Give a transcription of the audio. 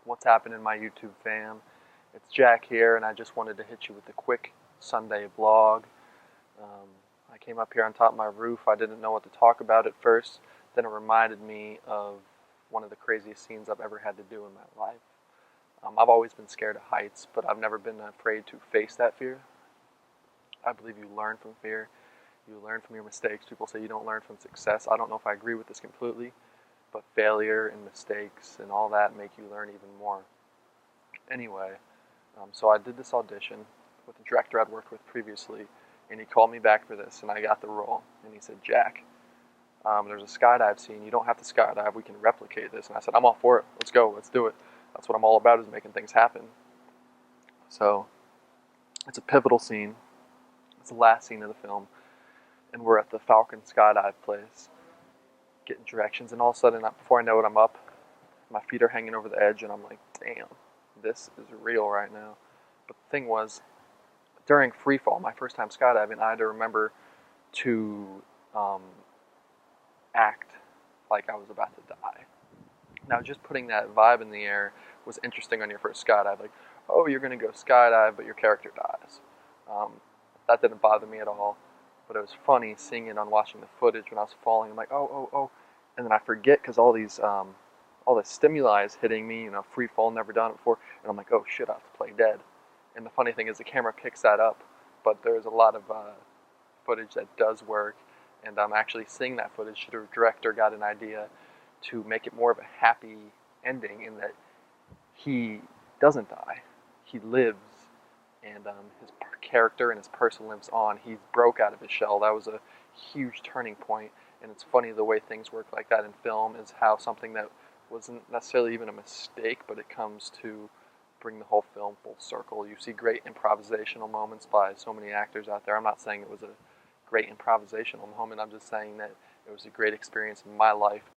What's happening, my YouTube fam? It's Jack here, and I just wanted to hit you with a quick Sunday vlog. I came up here on top of my roof. I didn't know what to talk about at first. Then it reminded me of one of the craziest scenes I've ever had to do in my life. I've always been scared of heights, but I've never been afraid to face that fear. I believe you learn from fear. You learn from your mistakes. People say you don't learn from success. I don't know if I agree with this completely, but failure and mistakes and all that make you learn even more. Anyway, so I did this audition with the director I'd worked with previously, and he called me back for this, and I got the role. And he said, Jack, there's a skydive scene. You don't have to skydive. We can replicate this. And I said, I'm all for it. Let's go. Let's do it. That's what I'm all about, is making things happen. So it's a pivotal scene. It's the last scene of the film, and we're at the Falcon skydive place, getting directions, and all of a sudden, before I know it, I'm up. My feet are hanging over the edge, and I'm like, damn, this is real right now. But the thing was, during free fall, my first time skydiving, I had to remember to act like I was about to die. Now, just putting that vibe in the air was interesting on your first skydive. Like, oh, you're going to go skydive, but your character dies. That didn't bother me at all. But it was funny seeing it on watching the footage when I was falling. I'm like, oh. And then I forget because all the stimuli is hitting me, free fall, never done it before. And I'm like, oh shit, I have to play dead. And the funny thing is the camera picks that up, but there's a lot of footage that does work. And I'm actually seeing that footage. The director got an idea to make it more of a happy ending in that he doesn't die. He lives, and his character and his person lives on. He broke out of his shell. That was a huge turning point. And it's funny the way things work like that in film, is how something that wasn't necessarily even a mistake, but it comes to bring the whole film full circle. You see great improvisational moments by so many actors out there. I'm not saying it was a great improvisational moment. I'm just saying that it was a great experience in my life.